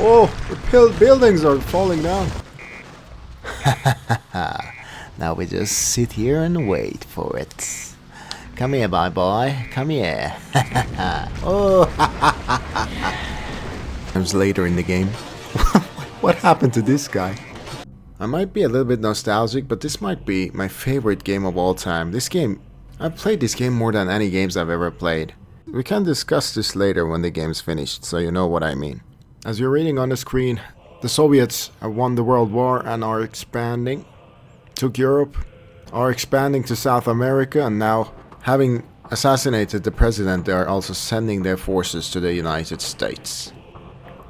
Oh, the buildings are falling down. Now we just sit here and wait for it. Come here, bye boy. Come here. Oh. Comes later in the game. What happened to this guy? I might be a little bit nostalgic, but this might be my favorite game of all time. This game, I've played this game more than any games I've ever played. We can discuss this later when the game's finished, so you know what I mean. As you're reading on the screen, the Soviets have won the World War and are expanding. Took Europe, are expanding to South America, and now, having assassinated the president, they are also sending their forces to the United States.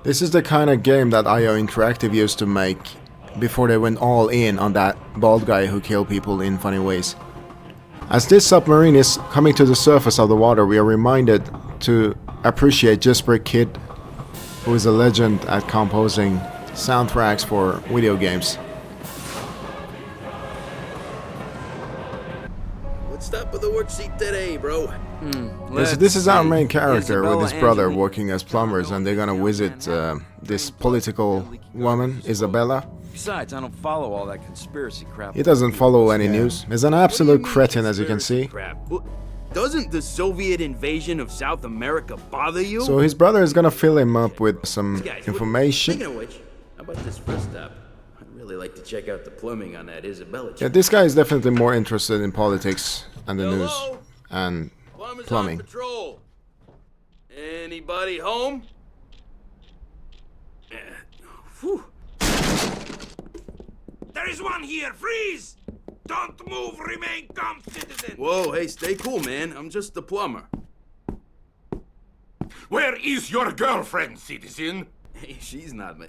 This is the kind of game that IO Interactive used to make before they went all in on that bald guy who killed people in funny ways. As this submarine is coming to the surface of the water, we are reminded to appreciate Jesper Kid, who is a legend at composing soundtracks for video games. What's up with the worksheet today, bro? So this is our main character with his brother working as plumbers, and they're gonna visit this political woman, Isabella. Besides, I don't follow all that conspiracy crap. He doesn't follow any news. He's an absolute cretin, as you can see. Doesn't the Soviet invasion of South America bother you? So his brother is gonna fill him up with some Guys, information. Speaking of which, how about this first stop? I'd really like to check out the plumbing on that Isabella. Yeah, this guy is definitely more interested in politics and the news Hello? and Plumbers plumbing. on patrol. Anybody home? Whew. There is one here! Freeze! Don't move! Remain calm, citizen! Whoa, hey, stay cool, man. I'm just the plumber. Where is your girlfriend, citizen? Hey, she's not me.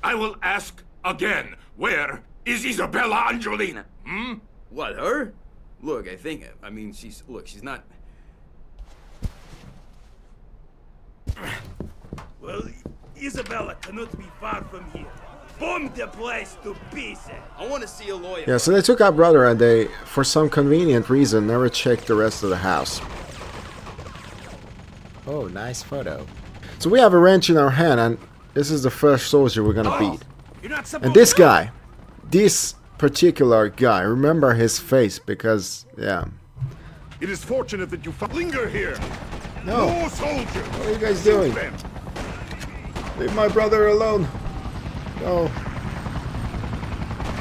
I will ask again. Where is Isabella Angelina? Hmm? What, her? Look, I mean, she's not... Well, Isabella cannot be far from here. Bomb the place to pieces! I want to see a lawyer. Yeah, so they took our brother and they, for some convenient reason, never checked the rest of the house. Oh, nice photo. So we have a wrench in our hand, and this is the first soldier we're gonna beat. You're not supposed And this to... guy, this particular guy, remember his face because, yeah. It is fortunate that you linger here. No. No soldiers. What are you guys doing? Leave my brother alone. No.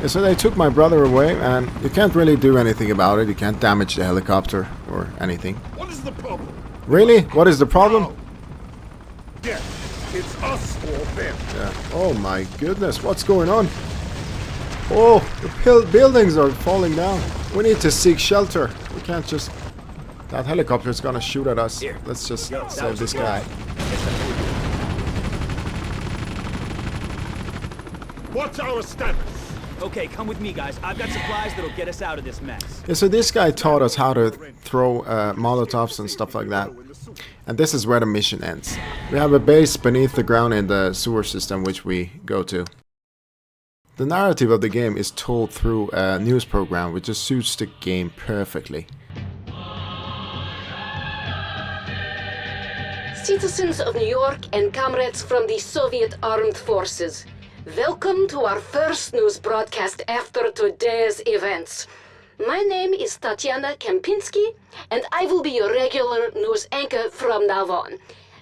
Yeah, so they took my brother away, and you can't really do anything about it. You can't damage the helicopter or anything. What is the problem? Really? What is the problem? Yes, it's us or them. Yeah. Oh my goodness, what's going on? Oh, the buildings are falling down. We need to seek shelter. We can't just... That helicopter is gonna shoot at us. Here. Let's just save this guy. What's our status? Okay, come with me, guys. I've got supplies that'll get us out of this mess. Yeah, so this guy taught us how to throw Molotovs and stuff like that. And this is where the mission ends. We have a base beneath the ground in the sewer system which we go to. The narrative of the game is told through a news program which just suits the game perfectly. Citizens of New York and comrades from the Soviet Armed Forces, welcome to our first news broadcast after today's events. My name is Tatiana Kempinski, and I will be your regular news anchor from now on.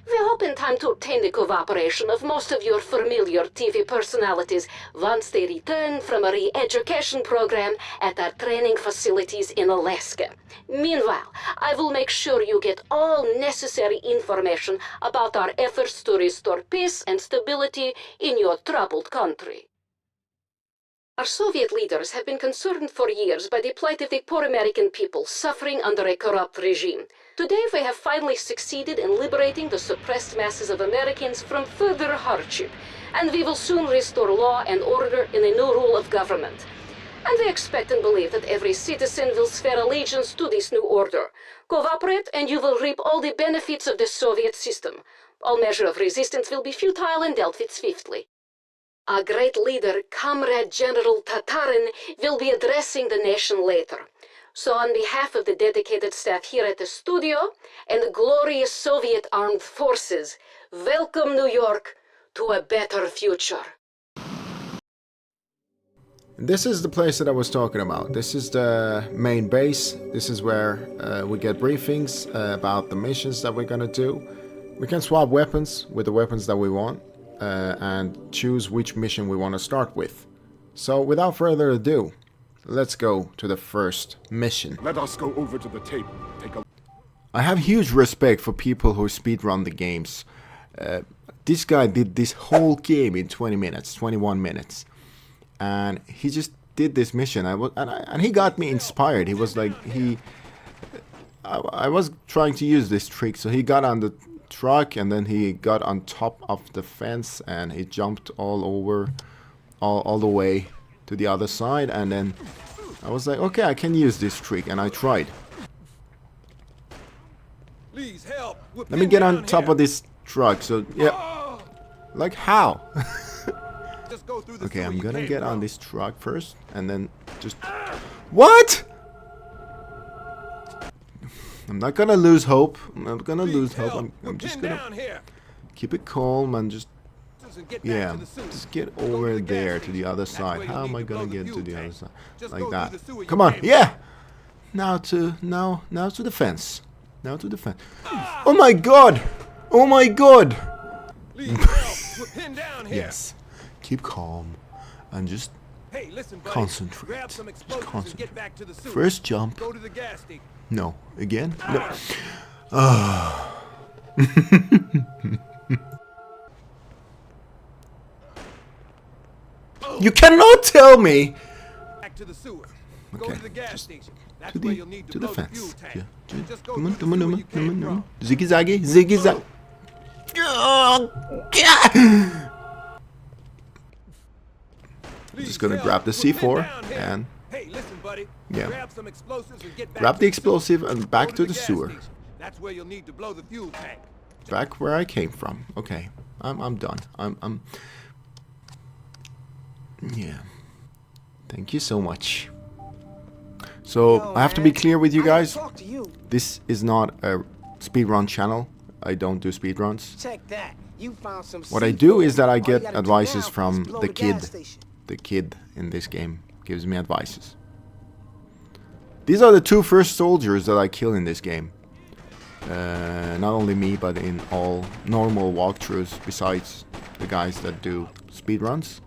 We hope in time to obtain the cooperation of most of your familiar TV personalities once they return from a re-education program at our training facilities in Alaska. Meanwhile, I will make sure you get all necessary information about our efforts to restore peace and stability in your troubled country. Our Soviet leaders have been concerned for years by the plight of the poor American people suffering under a corrupt regime. Today we have finally succeeded in liberating the suppressed masses of Americans from further hardship, and we will soon restore law and order in a new rule of government. And we expect and believe that every citizen will swear allegiance to this new order. Cooperate and you will reap all the benefits of the Soviet system. All measure of resistance will be futile and dealt with swiftly. Our great leader, Comrade General Tatarin, will be addressing the nation later. So on behalf of the dedicated staff here at the studio and the glorious Soviet Armed Forces, welcome New York to a better future. This is the place that I was talking about. This is the main base. This is where we get briefings about the missions that we're gonna do. We can swap weapons with the weapons that we want and choose which mission we want to start with. So without further ado, let's go to the first mission. Let us go over to the table. Take a I have huge respect for people who speedrun the games. This guy did this whole game in 20 minutes, 21 minutes. And he just did this mission. And he got me inspired. He was like, I was trying to use this trick, so he got on the truck and then he got on top of the fence and he jumped all the way to the other side, and then I was like, okay, I can use this trick, and I tried. Please help. We're Let me get on top of this truck. So yeah, like how? Just go through the Okay, sewer I'm you gonna came get on from. this truck first, and then just what? I'm not gonna lose hope. I'm not gonna Please lose hope. help. We're I'm just pinned gonna down here. keep it calm and just And get back yeah, to the sewer. just get Go to over the gas there to station. the other That's side. where you How need am I to blow gonna the get to fuel the other tank. side? Just Like go through that. the sewer you Come on, came yeah. Now to the fence. Now to the fence. Oh my god! Oh my god! Please help. We're pinned down here. Yes. Keep calm and just Hey, listen, buddy. Concentrate. Grab some Just explosives and concentrate. get back to the sewer. first jump. Go to the gas station. No, again. No. Ah. You cannot tell me. Back to the sewer. Go Okay, to the gas just station. That's to where the you'll need to to the blow the fuel fence. tank. Yeah. Just go Come on, through come the on, sewer you came come on. from. Ziggy zaggy, ziggy zag. Please just gonna help. grab the We're pinned C4 down here. and Hey, listen, buddy. Yeah. Grab some explosives and get back grab to the sewer. explosive and back Go to the gas sewer. station. That's where you'll need to blow the fuel tank. Back where I came from. Okay, I'm done. I'm. Yeah. Thank you so much. So I have to be clear with you guys. This is not a speedrun channel. I don't do speedruns. Check that. You found some What I do is that I All you get gotta do advices now from is blow the kid. gas station. The kid in this game gives me advices. These are the two first soldiers that I kill in this game. Not only me, but in all normal walkthroughs, besides the guys that do speedruns.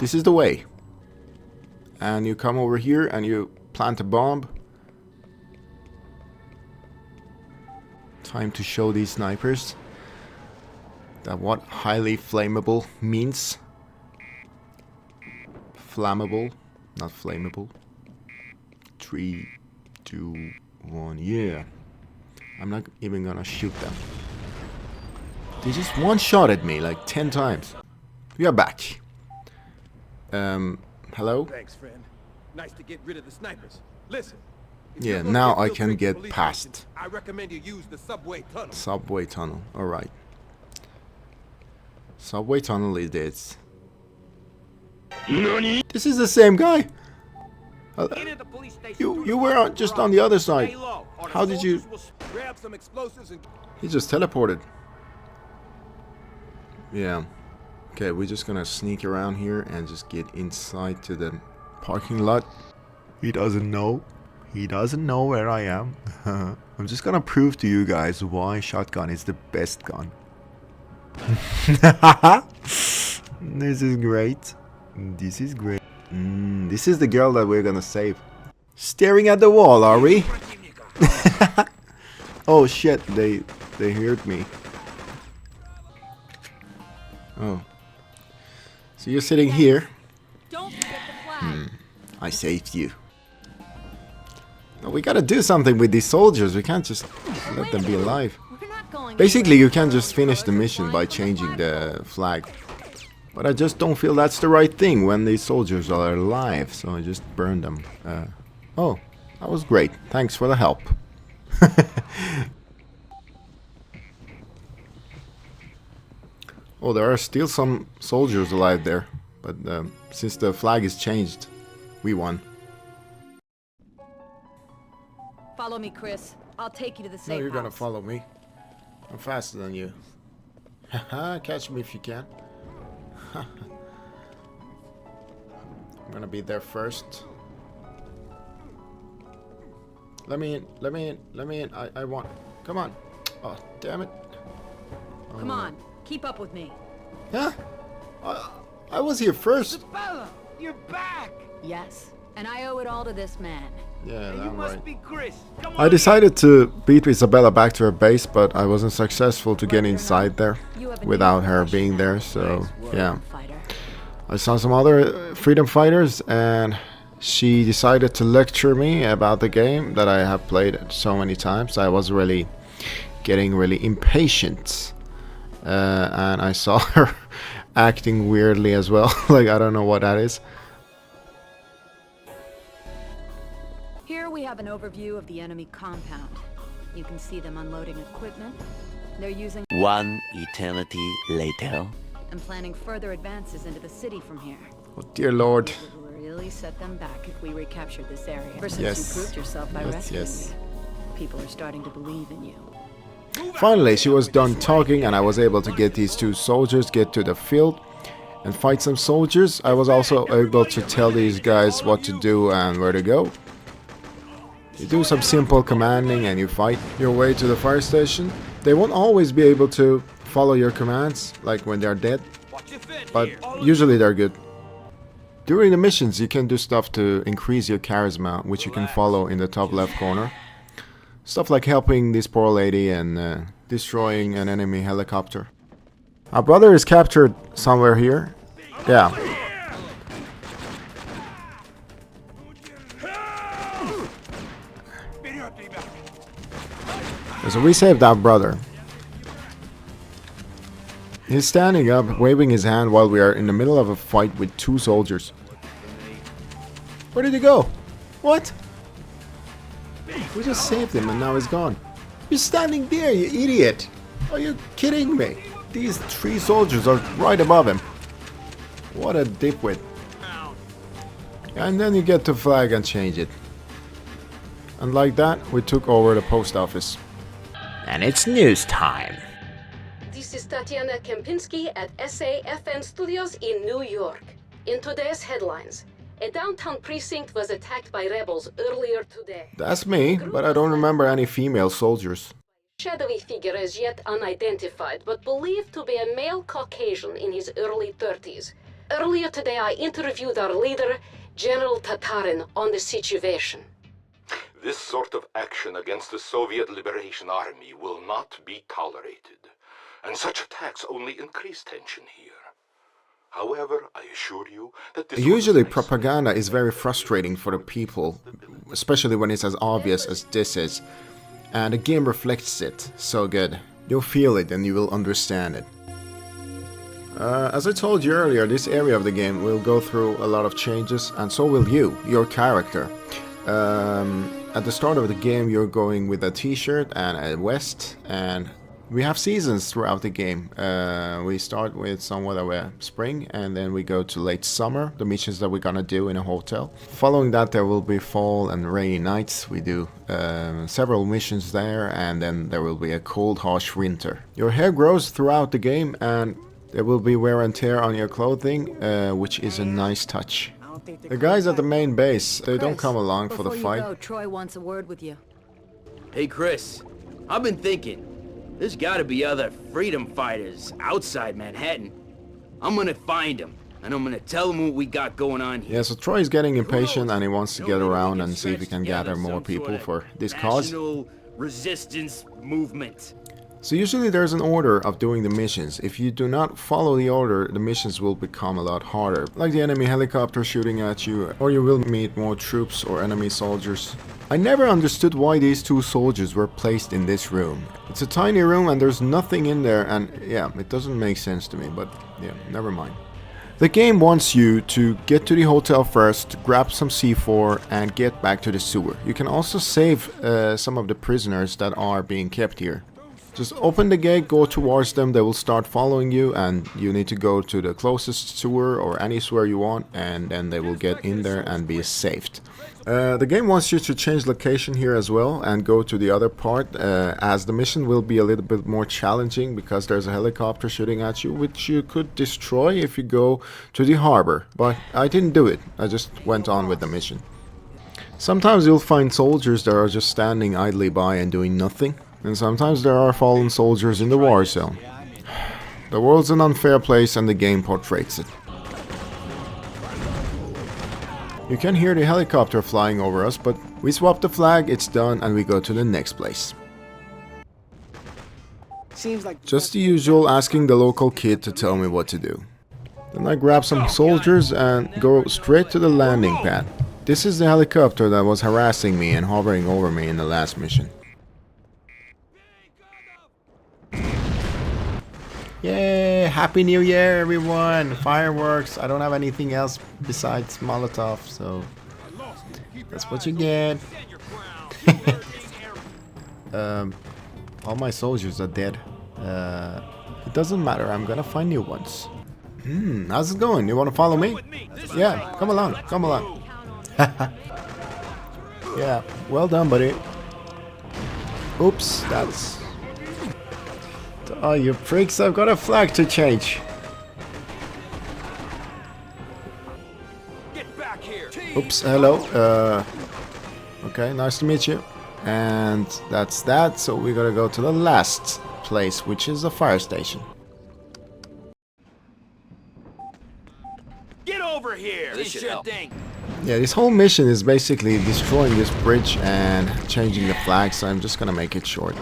This is the way. And you come over here and you plant a bomb. Time to show these snipers that what highly flammable means. Flammable, not flammable. 3, 2, 1, yeah. I'm not even gonna shoot them. They just one-shot at me like 10 times. We are back. Hello? Thanks, friend. Nice to get rid of the snipers. Listen. if Yeah, you're gonna now I real can quick to get police past. stations, I recommend you use the subway tunnel. Subway tunnel, alright. Subway tunnel it is. This is the same guy. You were just on the other side. How did you... Grab some explosives and He just teleported. Yeah. Okay, we're just gonna sneak around here and just get inside to the parking lot. He doesn't know. He doesn't know where I am. I'm just gonna prove to you guys why shotgun is the best gun. This is great. This is great. This is the girl that we're gonna save. Staring at the wall, are we? Oh shit, they heard me. Oh. So you're sitting here. Don't forget the flag. I saved you. No, we gotta do something with these soldiers. We can't just let them be alive. We're not going Basically, you can just finish the mission by changing the flag. But I just don't feel that's the right thing when these soldiers are alive. So I just burn them. Oh, that was great. Thanks for the help. Oh, there are still some soldiers alive there. But since the flag is changed, we won. Follow me, Chris. I'll take you to the No, safe you're gonna house. follow me. I'm faster than you. Haha, catch me if you can. I'm gonna be there first. Let me in, let me in, let me in. I want. Come on. Oh, damn it. Come on, keep up with me. Huh? I was here first. Bella, you're back! Yes, and I owe it all to this man. Yeah, You I'm must right. be Chris. Come I on decided to beat Isabella back to her base, but I wasn't successful to get inside there without her being there, so yeah. Fighter. I saw some other freedom fighters and she decided to lecture me about the game that I have played so many times. I was really getting really impatient and I saw her acting weirdly as well. Like, I don't know what that is. Here we have an overview of the enemy compound. You can see them unloading equipment. They're using One eternity later. and planning further advances into the city from here. Oh dear lord. It would really set them back if we recaptured this area. Ever since Yes. you proved yourself by Yes, rescuing yes. me, people are starting to believe in you. Finally, she was done talking and I was able to get these two soldiers get to the field and fight some soldiers. I was also able to tell these guys what to do and where to go. You do some simple commanding and you fight your way to the fire station. They won't always be able to follow your commands, like when they're dead, but usually they're good. During the missions you can do stuff to increase your charisma, which you can follow in the top left corner. Stuff like helping this poor lady and destroying an enemy helicopter. Our brother is captured somewhere here. Yeah. So we saved our brother. He's standing up, waving his hand while we are in the middle of a fight with two soldiers. Where did he go? What? We just saved him and now he's gone. You're standing there, you idiot! Are you kidding me? These three soldiers are right above him. What a dipwit. And then you get the flag and change it. And like that, we took over the post office. And it's news time. This is Tatiana Kempinski at SAFN Studios in New York. In today's headlines, a downtown precinct was attacked by rebels earlier today. That's me, but I don't remember any female soldiers. Shadowy figure as yet unidentified, but believed to be a male Caucasian in his early 30s. Earlier today I interviewed our leader, General Tatarin, on the situation. This sort of action against the Soviet Liberation Army will not be tolerated, and such attacks only increase tension here. However, I assure you that this Usually propaganda is very frustrating for the people, especially when it's as obvious as this is. And the game reflects it so good. You'll feel it and you will understand it. As I told you earlier, this area of the game will go through a lot of changes, and so will you, your character. At the start of the game you're going with a t-shirt and a vest, and we have seasons throughout the game. We start with somewhat of a spring and then we go to late summer, the missions that we're gonna do in a hotel. Following that there will be fall and rainy nights. We do several missions there, and then there will be a cold harsh winter. Your hair grows throughout the game and there will be wear and tear on your clothing, which is a nice touch. The guys at the main base, they don't come along for the Before you fight. go, Troy wants a word with you. Hey, Chris. I've been thinking. There's gotta be other freedom fighters outside Manhattan. I'm gonna find them, and I'm gonna tell them what we got going on here. Yeah, so Troy is getting impatient and he wants to get around and see if he can gather more people for this cause. National resistance movement. So usually there's an order of doing the missions. If you do not follow the order, the missions will become a lot harder. Like the enemy helicopter shooting at you, or you will meet more troops or enemy soldiers. I never understood why these two soldiers were placed in this room. It's a tiny room and there's nothing in there, and yeah, it doesn't make sense to me, but yeah, never mind. The game wants you to get to the hotel first, grab some C4 and get back to the sewer. You can also save some of the prisoners that are being kept here. Just open the gate, go towards them, they will start following you, and you need to go to the closest sewer or any sewer you want, and then they will get in there and be saved. The game wants you to change location here as well and go to the other part, as the mission will be a little bit more challenging because there's a helicopter shooting at you, which you could destroy if you go to the harbor. But I didn't do it, I just went on with the mission. Sometimes you'll find soldiers that are just standing idly by and doing nothing. And sometimes there are fallen soldiers in the war zone. The world's an unfair place and the game portrays it. You can hear the helicopter flying over us, but we swap the flag, it's done, and we go to the next place. Seems like Just the usual, asking the local kid to tell me what to do. Then I grab some soldiers and go straight to the landing pad. This is the helicopter that was harassing me and hovering over me in the last mission. Yay! Happy New Year, everyone! Fireworks! I don't have anything else besides Molotov, so that's what you get. All my soldiers are dead. It doesn't matter, I'm gonna find new ones. How's it going? You wanna follow me? Yeah, come along, come along. Yeah, well done, buddy. Oops, that's... Oh, you pricks, I've got a flag to change. Oops, hello. Okay, nice to meet you. And that's that, so we gotta go to the last place, which is a fire station. Get over here! This should help. Yeah, this whole mission is basically destroying this bridge and changing the flag, so I'm just gonna make it short.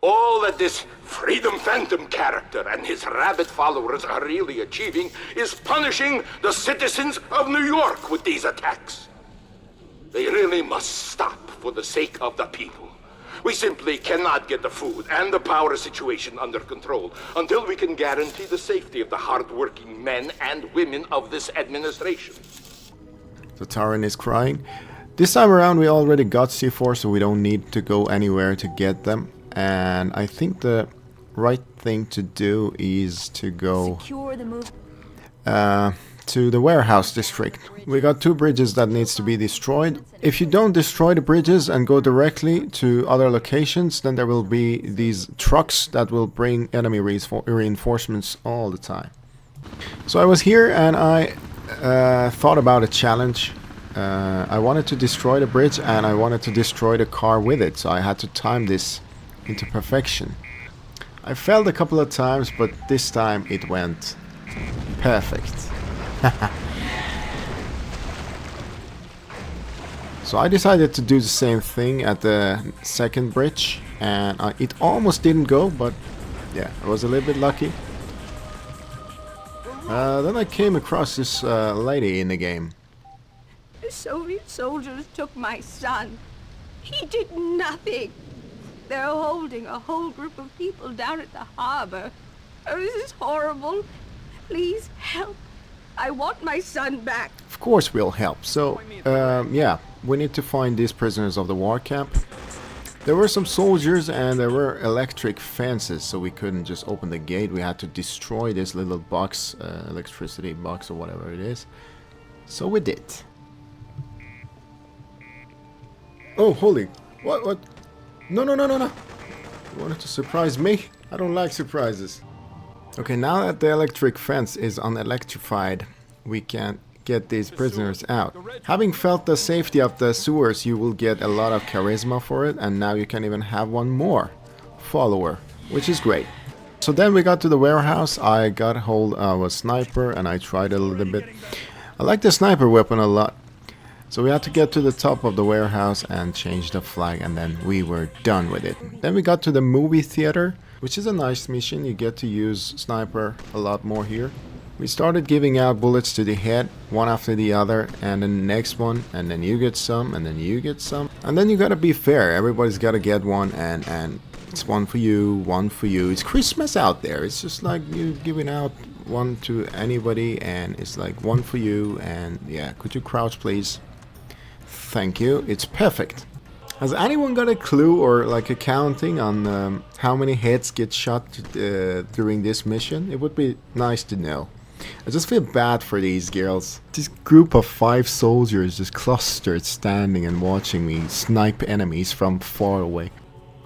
All that this Freedom Phantom character and his rabbit followers are really achieving is punishing the citizens of New York with these attacks. They really must stop for the sake of the people. We simply cannot get the food and the power situation under control until we can guarantee the safety of the hard-working men and women of this administration. Tatarin is crying. This time around we already got C4, so we don't need to go anywhere to get them. And I think the right thing to do is to go to the warehouse district. We got 2 bridges that needs to be destroyed. If you don't destroy the bridges and go directly to other locations, then there will be these trucks that will bring enemy reinforcements all the time. So I was here and I thought about a challenge. I wanted to destroy the bridge and I wanted to destroy the car with it, so I had to time this into perfection. I failed a couple of times, but this time it went perfect. So I decided to do the same thing at the second bridge, and it almost didn't go, but yeah, I was a little bit lucky. Then I came across this lady in the game. The Soviet soldiers took my son. He did nothing. They're holding a whole group of people down at the harbor. Oh, this is horrible. Please help. I want my son back. Of course we'll help. So, yeah, we need to find these prisoners of the war camp. There were some soldiers and there were electric fences, so we couldn't just open the gate. We had to destroy this little box, electricity box or whatever it is. So we did. Oh, holy. What? No. You wanted to surprise me? I don't like surprises. Okay, now that the electric fence is unelectrified, we can get these prisoners out. Having felt the safety of the sewers, you will get a lot of charisma for it, and now you can even have one more follower, which is great. So then we got to the warehouse. I got hold of a sniper and I tried a little bit. I like the sniper weapon a lot. So we had to get to the top of the warehouse and change the flag, and then we were done with it. Then we got to the movie theater, which is a nice mission. You get to use sniper a lot more here. We started giving out bullets to the head, one after the other, and then the next one, and then you get some, and then you get some. And then you gotta be fair, everybody's gotta get one, and it's one for you, one for you. It's Christmas out there, it's just like you giving out one to anybody, and it's like one for you, and yeah, could you crouch please? Thank you, it's perfect. Has anyone got a clue or like a counting on how many heads get shot during this mission? It would be nice to know. I just feel bad for these girls. This group of 5 soldiers just clustered standing and watching me snipe enemies from far away.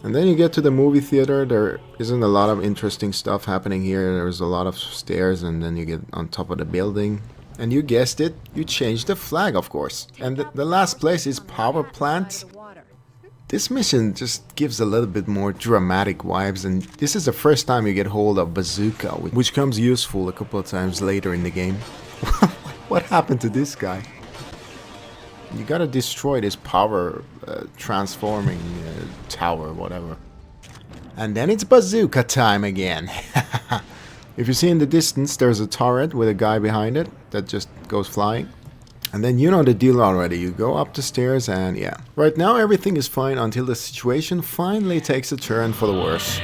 And then you get to the movie theater. There isn't a lot of interesting stuff happening here. There's a lot of stairs and then you get on top of the building. And you guessed it, you change the flag, of course. And the last place is power plant. This mission just gives a little bit more dramatic vibes, and this is the first time you get hold of Bazoookahh, which comes useful a couple of times later in the game. What happened to this guy? You gotta destroy this power transforming tower, whatever. And then it's Bazoookahh time again. If you see in the distance, there's a turret with a guy behind it that just goes flying. And then you know the deal already, you go up the stairs and yeah. Right now everything is fine until the situation finally takes a turn for the worse.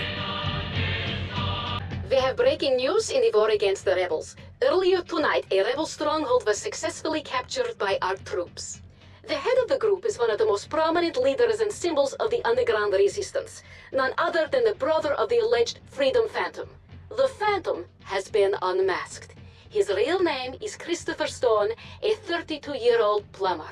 We have breaking news in the war against the rebels. Earlier tonight, a rebel stronghold was successfully captured by our troops. The head of the group is one of the most prominent leaders and symbols of the underground resistance, none other than the brother of the alleged Freedom Phantom. The Phantom has been unmasked. His real name is Christopher Stone, a 32-year-old plumber.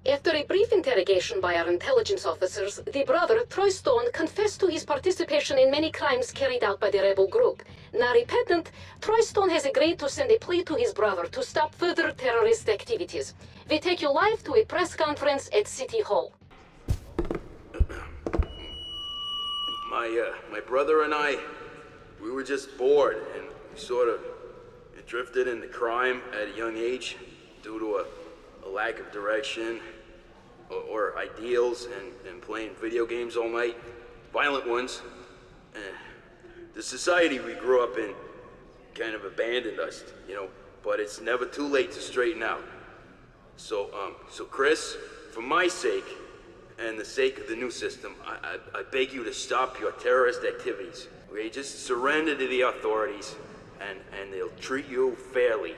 After a brief interrogation by our intelligence officers, the brother, Troy Stone, confessed to his participation in many crimes carried out by the rebel group. Now repentant, Troy Stone has agreed to send a plea to his brother to stop further terrorist activities. We take you live to a press conference at City Hall. My brother and I, we were just bored, and we sort of drifted into crime at a young age due to a lack of direction or ideals and playing video games all night, violent ones. The society we grew up in kind of abandoned us, you know, but it's never too late to straighten out. So Chris, for my sake and the sake of the new system, I beg you to stop your terrorist activities. Okay, just surrender to the authorities and they'll treat you fairly.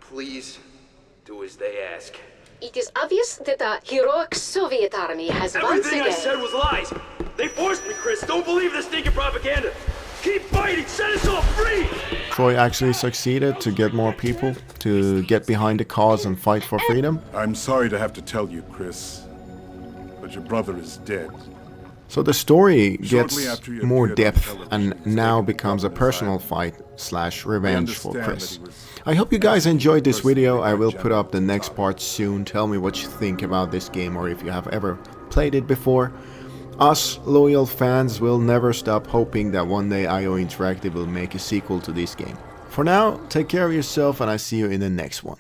Please do as they ask. It is obvious that the heroic Soviet army has once again... Everything I said was lies! They forced me, Chris! Don't believe this stinking propaganda! Keep fighting! Set us all free! Troy actually succeeded to get more people to get behind the cause and fight for freedom. I'm sorry to have to tell you, Chris, but your brother is dead. So the story gets more depth and now becomes a personal fight / revenge for Chris. I hope you guys enjoyed this video. I will put up the next part soon. Tell me what you think about this game or if you have ever played it before. Us loyal fans will never stop hoping that one day IO Interactive will make a sequel to this game. For now, take care of yourself and I see you in the next one.